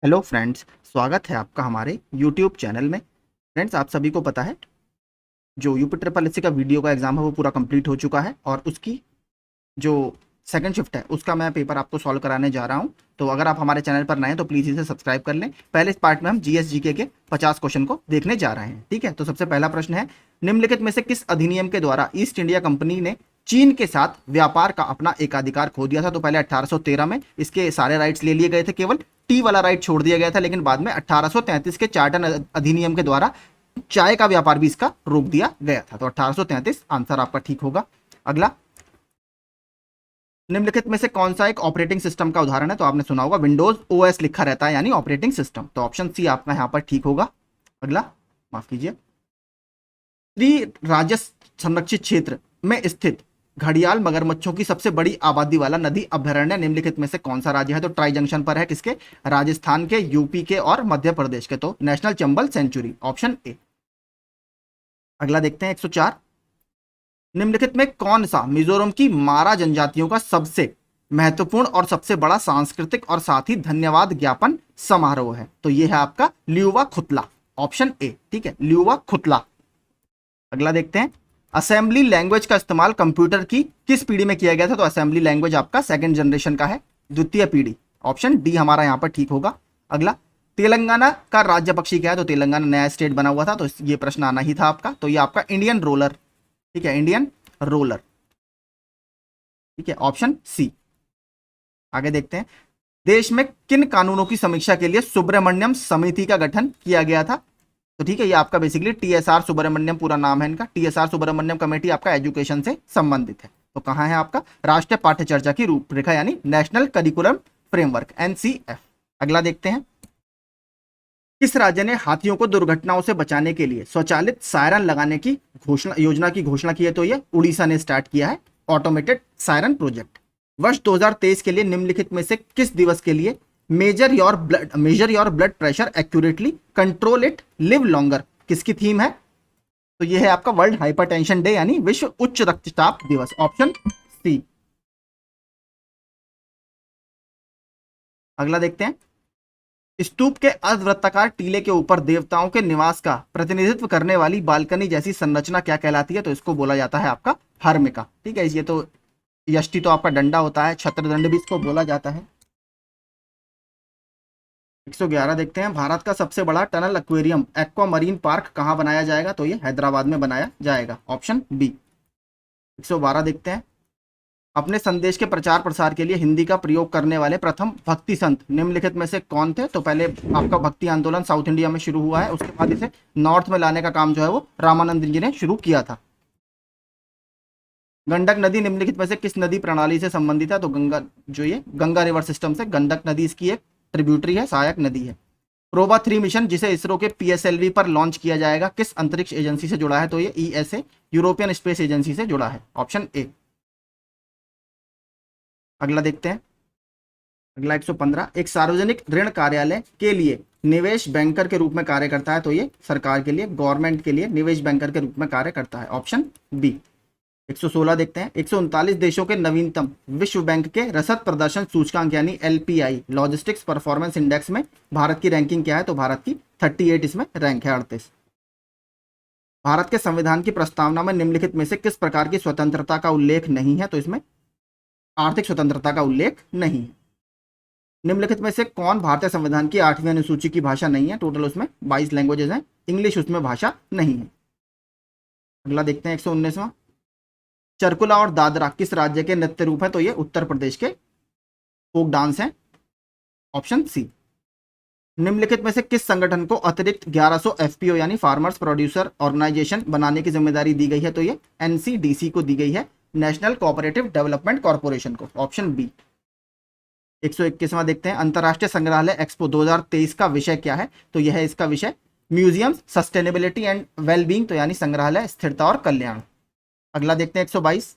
Hello friends, स्वागत है आपका हमारे यूट्यूब चैनल में। फ्रेंड्स, आप सभी को पता है जो यूपी ट्रिपल एससी का वीडियो का एग्जाम है वो पूरा कंप्लीट हो चुका है और उसकी जो सेकंड शिफ्ट है उसका मैं पेपर आपको सॉल्व कराने जा रहा हूं। तो अगर आप हमारे चैनल पर नए हैं तो प्लीज़ इसे सब्सक्राइब कर लें। पहले इस पार्ट में हम जीएस जीके के 50 क्वेश्चन को देखने जा रहे हैं। ठीक है, तो सबसे पहला प्रश्न है, निम्नलिखित में से किस अधिनियम के द्वारा ईस्ट इंडिया कंपनी ने चीन के साथ व्यापार का अपना एकाधिकार खो दिया था? तो पहले 1813 में इसके सारे राइट्स ले लिए गए थे, केवल टी वाला राइट छोड़ दिया गया था, लेकिन बाद में 1833 के चार्टन अधिनियम के द्वारा चाय का व्यापार भी इसका रोक दिया गया था। तो 1833 आंसर आपका ठीक होगा। अगला, निम्नलिखित में से कौन सा एक ऑपरेटिंग सिस्टम का उदाहरण है? तो आपने सुना होगा विंडोज ओएस लिखा रहता है, यानी ऑपरेटिंग सिस्टम। तो ऑप्शन सी आपका यहां पर ठीक होगा। अगला, माफ कीजिए, त्रि राज्य संरक्षित क्षेत्र में स्थित घड़ियाल मगरमच्छों की सबसे बड़ी आबादी वाला नदी अभयारण्य निम्नलिखित में से कौन सा राज्य है? तो ट्राई जंक्शन पर है, किसके? राजस्थान के, यूपी के और मध्य प्रदेश के। तो national Chambal sanctuary, option A. अगला देखते हैं 104, निम्नलिखित में कौन सा मिजोरम की मारा जनजातियों का सबसे महत्वपूर्ण और सबसे बड़ा सांस्कृतिक और साथ ही धन्यवाद ज्ञापन समारोह है? तो यह है आपका ल्यूवा खुतला, ऑप्शन ए। ठीक है, ल्यूवा खुतला। अगला देखते हैं, असेंबली लैंग्वेज का इस्तेमाल कंप्यूटर की किस पीढ़ी में किया गया था? तो असेंबली लैंग्वेज आपका सेकंड जनरेशन का है, द्वितीय पीढ़ी। ऑप्शन डी हमारा यहां पर ठीक होगा। अगला, तेलंगाना का राज्य पक्षी क्या है? तो तेलंगाना नया स्टेट बना हुआ था, तो ये प्रश्न आना ही था आपका। तो ये आपका इंडियन रोलर। ठीक है, इंडियन रोलर। ठीक है, ऑप्शन सी। आगे देखते हैं, देश में किन कानूनों की समीक्षा के लिए सुब्रमण्यम समिति का गठन किया गया था? तो ठीक है, ये आपका बेसिकली टीएसआर सुब्रमण्यम पूरा नाम है इनका। टीएसआर सुब्रमण्यम कमेटी आपका एजुकेशन से संबंधित है। तो कहां है आपका? राष्ट्रीय पाठ्य चर्चा की रूपरेखा, यानी नेशनल करिकुलम फ्रेमवर्क, एनसीएफ। अगला देखते हैं, किस राज्य ने हाथियों को दुर्घटनाओं से बचाने के लिए स्वचालित सायरन लगाने की योजना की घोषणा की है? तो ये उड़ीसा ने स्टार्ट किया है ऑटोमेटेड सायरन प्रोजेक्ट। वर्ष 2023 के लिए निम्नलिखित में से किस दिवस के लिए major your blood pressure accurately, control it, live longer, किसकी थीम है? तो यह है आपका वर्ल्ड हाइपरटेंशन डे, यानी विश्व उच्च रक्तचाप दिवस, ऑप्शन सी। अगला देखते हैं, स्तूप के अर्धवृत्ताकार टीले के ऊपर देवताओं के निवास का प्रतिनिधित्व करने वाली बालकनी जैसी संरचना क्या कहलाती है? तो इसको बोला जाता है आपका हर्मिका। ठीक है, ये तो यष्टि तो आपका डंडा होता है, छत्रदंड भी इसको बोला जाता है। 111 देखते हैं, भारत का सबसे बड़ा tunnel aquarium aqua marine park कहां बनाया जाएगा? तो ये हैदराबाद में बनाया जाएगा, ऑप्शन बी। 112 देखते हैं, अपने संदेश के प्रचार प्रसार के लिए हिंदी का प्रयोग करने वाले प्रथम भक्ति संत निम्नलिखित में से कौन थे? तो पहले आपका भक्ति आंदोलन साउथ इंडिया में शुरू हुआ है, उसके बाद इसे नॉर्थ में लाने का काम जो है वो रामानंद जी ने शुरू किया था। गंडक नदी निम्नलिखित में से किस नदी प्रणाली से संबंधित है? तो गंगा, जो ये गंगा रिवर सिस्टम से गंडक नदी इसकी एक ट्रिब्यूटरी है, सहायक नदी है। प्रोबा 3 मिशन जिसे इसरो के पीएसएलवी पर लॉन्च किया जाएगा किस अंतरिक्ष एजेंसी से जुड़ा है? तो ये ईएसए, यूरोपियन स्पेस एजेंसी से जुड़ा है, ऑप्शन ए। अगला देखते हैं, अगला 115, एक सार्वजनिक ऋण कार्यालय के लिए निवेश बैंकर के रूप में कार्य करता है? तो ये सरकार के लिए, गवर्नमेंट के लिए निवेश बैंकर के रूप में कार्य करता है, ऑप्शन बी। 116 देखते हैं, 139 देशों के नवीनतम विश्व बैंक के रसद प्रदर्शन सूचकांक यानी एलपीआई, लॉजिस्टिक्स परफॉर्मेंस इंडेक्स में भारत की रैंकिंग क्या है? तो भारत की 38 इसमें रैंक है, 38। भारत के संविधान की प्रस्तावना में निम्नलिखित में से किस प्रकार की स्वतंत्रता का उल्लेख नहीं है? तो इसमें आर्थिक स्वतंत्रता का उल्लेख नहीं है। निम्नलिखित में से कौन भारतीय संविधान की 8वीं अनुसूची की भाषा नहीं है? टोटल उसमें 22 लैंग्वेजेस हैं, इंग्लिश उसमें भाषा नहीं है। अगला देखते हैं 119वां, चरकुला और दादरा किस राज्य के नृत्य रूप है? तो ये उत्तर प्रदेश के फोक डांस हैं, ऑप्शन सी। निम्नलिखित में से किस संगठन को अतिरिक्त 1100 एफपीओ यानी फार्मर्स प्रोड्यूसर ऑर्गेनाइजेशन बनाने की जिम्मेदारी दी गई है? तो ये एनसीडीसी को दी गई है, नेशनल कोऑपरेटिव डेवलपमेंट कॉर्पोरेशन को, ऑप्शन बी। 121वां देखते हैं, अंतरराष्ट्रीय संग्रहालय एक्सपो 2023 का विषय क्या है? तो यह है इसका विषय म्यूजियम्स सस्टेनेबिलिटी एंड वेलबींग, तो यानी संग्रहालय स्थिरता और कल्याण। अगला देखते हैं 122,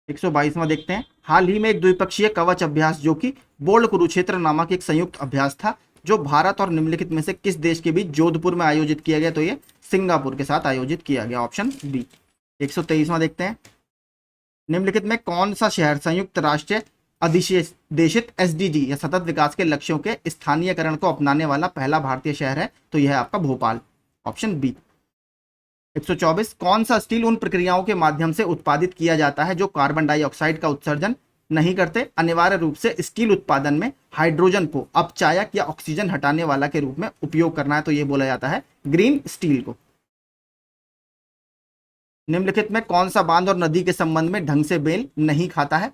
122वां देखते हैं, हाल ही में एक द्विपक्षीय कवच अभ्यास जो कि बोल्ड कुरुक्षेत्र नामक एक संयुक्त अभ्यास था जो भारत और निम्नलिखित में से किस देश के बीच जोधपुर में आयोजित किया गया? तो ये सिंगापुर के साथ आयोजित किया गया, ऑप्शन बी। 123वां देखते हैं, निम्नलिखित में कौन सा शहर संयुक्त राष्ट्र अधिदेशित एसडीजी या सतत विकास के लक्ष्यों के स्थानीयकरण को अपनाने वाला पहला भारतीय शहर है तो यह है आपका भोपाल, ऑप्शन बी। 124 कौन सा स्टील उन प्रक्रियाओं के माध्यम से उत्पादित किया जाता है जो कार्बन डाइऑक्साइड का उत्सर्जन नहीं करते? अनिवार्य रूप से स्टील उत्पादन में हाइड्रोजन को अपचायक या ऑक्सीजन हटाने वाला के रूप में उपयोग करना है तो यह बोला जाता है ग्रीन स्टील को। निम्नलिखित में कौन सा बांध और नदी के संबंध में ढंग से मेल नहीं खाता है?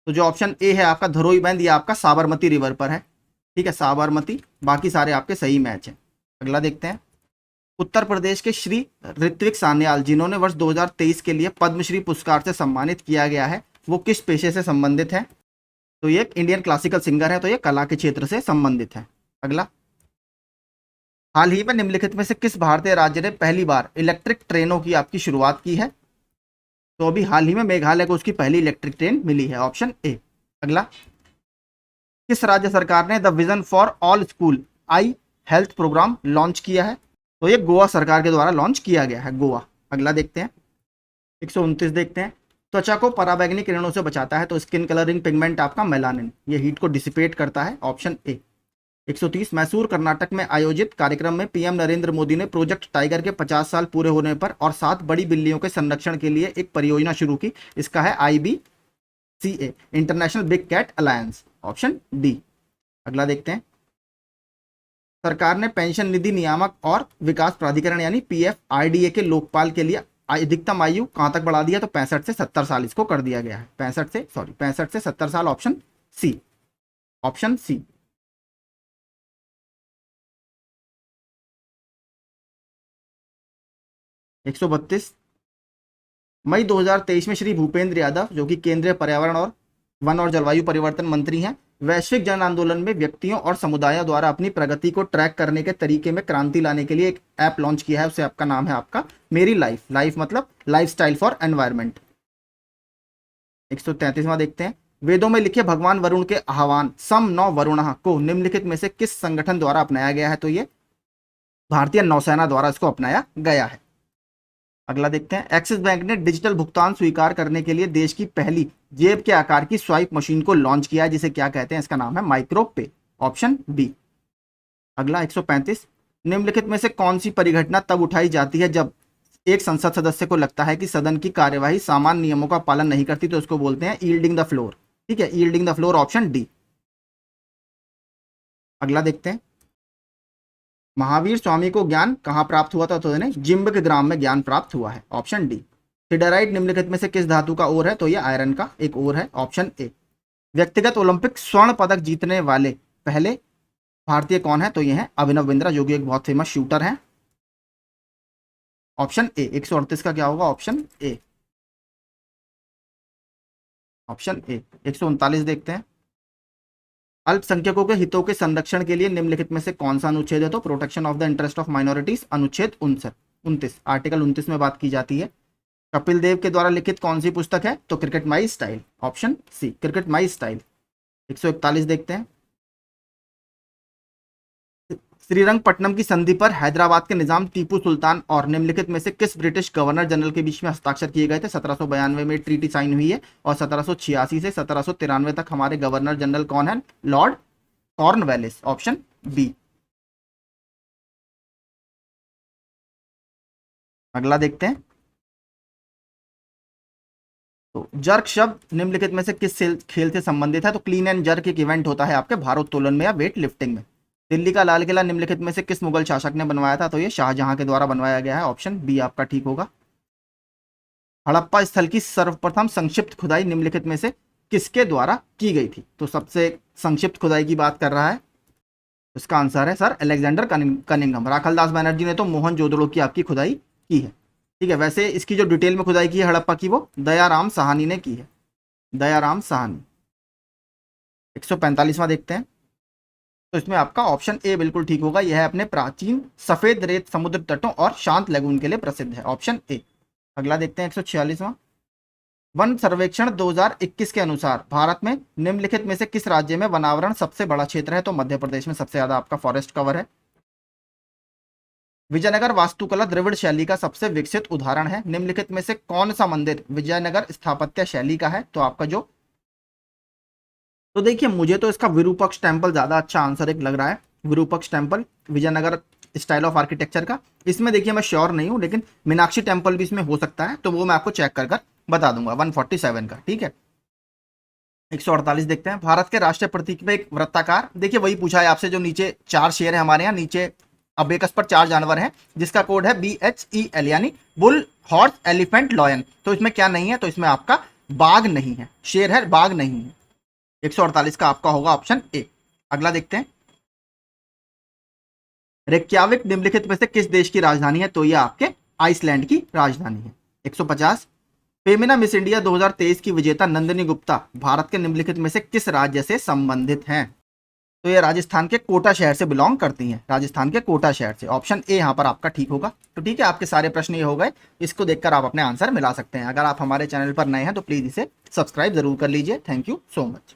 तो जो ऑप्शन ए है आपका धरोई बांध, यह आपका साबरमती रिवर पर है, ठीक है, साबरमती। बाकी सारे आपके सही मैच हैं। अगला देखते हैं। उत्तर प्रदेश के श्री ऋत्विक सान्याल जिन्होंने वर्ष 2023 के लिए पद्मश्री पुरस्कार से सम्मानित किया गया है, वो किस पेशे से संबंधित है? तो ये एक इंडियन क्लासिकल सिंगर है, तो ये कला के क्षेत्र से संबंधित है। अगला, हाल ही में निम्नलिखित में से किस भारतीय राज्य ने पहली बार इलेक्ट्रिक ट्रेनों की आपकी शुरुआत की है? तो अभी हाल ही में मेघालय को उसकी पहली इलेक्ट्रिक ट्रेन मिली है, ऑप्शन ए। अगला, किस राज्य सरकार ने the vision for all school eye health programme launch किया है? तो ये गोवा सरकार के द्वारा लॉन्च किया गया है, गोवा। अगला देखते हैं। 129 देखते हैं। त्वचा को पराबैंगनी किरणों से बचाता है तो स्किन कलरिंग पिगमेंट आपका मेलानिन, ये हीट को डिसिपेट करता है, ऑप्शन ए। 130 मैसूर कर्नाटक में आयोजित कार्यक्रम में पीएम नरेंद्र मोदी ने प्रोजेक्ट टाइगर के 50 साल पूरे होने पर और 7 बड़ी बिल्लियों के संरक्षण के लिए एक परियोजना शुरू की। इसका है IBCA, international big cat alliance, option D. अगला देखते हैं। सरकार ने पेंशन निधि नियामक और विकास प्राधिकरण यानी PFIDA के लोकपाल के लिए अधिकतम आयु कहां तक बढ़ा दिया? तो 65 से 70 साल इसको कर दिया गया है। 65 से 70 साल, ऑप्शन सी, ऑप्शन सी। एक 132 मई 2023 में श्री भूपेंद्र यादव, जो कि केंद्रीय पर्यावरण और वन और जलवायु परिवर्तन मंत्री हैं, वैश्विक जन आंदोलन में व्यक्तियों और समुदायों द्वारा अपनी प्रगति को ट्रैक करने के तरीके में क्रांति लाने के लिए एक ऐप लॉन्च किया है। उसे आपका नाम है आपका मेरी लाइफ, लाइफ मतलब लाइफस्टाइल फॉर एनवायरनमेंट। 133वां देखते हैं। वेदों में लिखे भगवान वरुण के आह्वान सम नौ वरुणः को निम्नलिखित में से किस संगठन द्वारा अपनाया गया है? तो ये भारतीय नौसेना द्वारा इसको अपनाया गया है। अगला देखते हैं। एक्सिस बैंक ने डिजिटल भुगतान स्वीकार करने के लिए देश की पहली जेब के आकार की स्वाइप मशीन को लॉन्च किया है, जिसे क्या कहते हैं? इसका नाम है माइक्रो पे, ऑप्शन बी। अगला 135 निम्नलिखित में से कौन सी परिघटना तब उठाई जाती है जब एक संसद सदस्य को लगता है कि सदन की कार्यवाही सामान्य नियमों का पालन नहीं करती? तो इसको बोलते हैं यील्डिंग द फ्लोर, ठीक है, yielding the floor, option D. अगला देखते हैं। महावीर स्वामी को ज्ञान कहां प्राप्त हुआ था? तो इन्हें जिम्ब के ग्राम में ज्ञान प्राप्त हुआ है, ऑप्शन डी। सिडराइट निम्नलिखित में से किस धातु का ओर है? तो यह आयरन का एक ओर है, ऑप्शन ए। व्यक्तिगत ओलंपिक स्वर्ण पदक जीतने वाले पहले भारतीय कौन है? तो ये है अभिनव बिंद्रा, जो कि एक बहुत फेमस शूटर है, ऑप्शन ए। 138 का क्या होगा? Option A, option A. 139 देखते हैं। अल्पसंख्यकों के हितों के संरक्षण के लिए निम्नलिखित में से कौन सा अनुच्छेद है? तो protection of the interest of minorities, अनुच्छेद 29, आर्टिकल 29 में बात की जाती है। कपिल देव के द्वारा लिखित कौन सी पुस्तक है? तो cricket my style, option C, cricket my style. 141 देखते हैं। श्रीरंगपट्टनम की संधि पर हैदराबाद के निजाम टीपू सुल्तान और निम्नलिखित में से किस ब्रिटिश गवर्नर जनरल के बीच में हस्ताक्षर किए गए थे? 1792 में ट्रीटी साइन हुई है और 1786 से 1793 तक हमारे गवर्नर जनरल कौन है? Lord Cornwallis, option B. अगला देखते हैं। तो जर्क शब्द निम्नलिखित में से किस खेल से संबंधित है? तो क्लीन एंड जर्क एक इवेंट होता है आपके भारोत्तोलन में या वेट लिफ्टिंग में। दिल्ली का लाल किला निम्नलिखित में से किस मुगल शासक ने बनवाया था? तो ये शाहजहां के द्वारा बनवाया गया है, ऑप्शन बी आपका ठीक होगा। हड़प्पा स्थल की सर्वप्रथम संक्षिप्त खुदाई निम्नलिखित में से किसके द्वारा की गई थी? तो सबसे संक्षिप्त खुदाई की बात कर रहा है, इसका आंसर है sir Alexander Cunningham. Rakhaldas Banerjee ने तो मोहनजोदड़ो की आपकी खुदाई की है, ठीक है। वैसे इसकी जो डिटेल में खुदाई की है हड़प्पा की, वो दयाराम साहनी ने की है, दयाराम साहनी। 145वां देखते हैं। तो इसमें आपका ऑप्शन ए बिल्कुल ठीक होगा। यह अपने प्राचीन सफेद रेत समुद्र तटों और शांत लगून के लिए प्रसिद्ध है, ऑप्शन ए। अगला देखते हैं। 146वां। वन सर्वेक्षण 2021 के अनुसार भारत में निम्नलिखित में से किस राज्य में वनावरण सबसे बड़ा क्षेत्र है? तो मध्य प्रदेश में सबसे ज्यादा आपका फॉरेस्ट कवर है। विजयनगर वास्तुकला द्रविड़ शैली का सबसे विकसित उदाहरण है। निम्नलिखित में से कौन सा मंदिर विजयनगर स्थापत्य शैली का है? तो आपका जो, तो देखिए मुझे तो इसका विरूपक्ष टेम्पल ज्यादा अच्छा आंसर एक लग रहा है। Virupaksha temple Vijayanagara style of architecture का। इसमें देखिए मैं श्योर नहीं हूं, लेकिन मीनाक्षी टेम्पल भी इसमें हो सकता है, तो वो मैं आपको चेक कर कर बता दूंगा। 147 का, ठीक है। 148 देखते हैं। भारत के राष्ट्रीय प्रतीक में एक वृत्ताकार, देखिए वही पूछा है आपसे जो नीचे 4 शेर है हमारे यहाँ नीचे, अबेकस पर 4 जानवर हैं जिसका कोड है BHEL, यानी बुल, हॉर्स, एलिफेंट, लॉयन। तो इसमें क्या नहीं है? तो इसमें आपका बाघ नहीं है, शेर है, बाघ नहीं है। 148 का आपका होगा ऑप्शन ए। अगला देखते हैं। रेक्याविक निम्नलिखित में से किस देश की राजधानी है? तो ये आपके आइसलैंड की राजधानी है। 150, फेमिना मिस इंडिया 2023 की विजेता नंदिनी गुप्ता भारत के निम्नलिखित में से किस राज्य से संबंधित हैं? तो ये राजस्थान के कोटा शहर से बिलोंग करती हैं, राजस्थान के कोटा शहर से। ऑप्शन ए यहाँ पर आपका ठीक होगा। तो ठीक है, आपके सारे प्रश्न ये हो गए। इसको देखकर आप अपने आंसर मिला सकते हैं। अगर आप हमारे चैनल पर नए हैं तो प्लीज इसे सब्सक्राइब जरूर कर लीजिए। Thank you so much.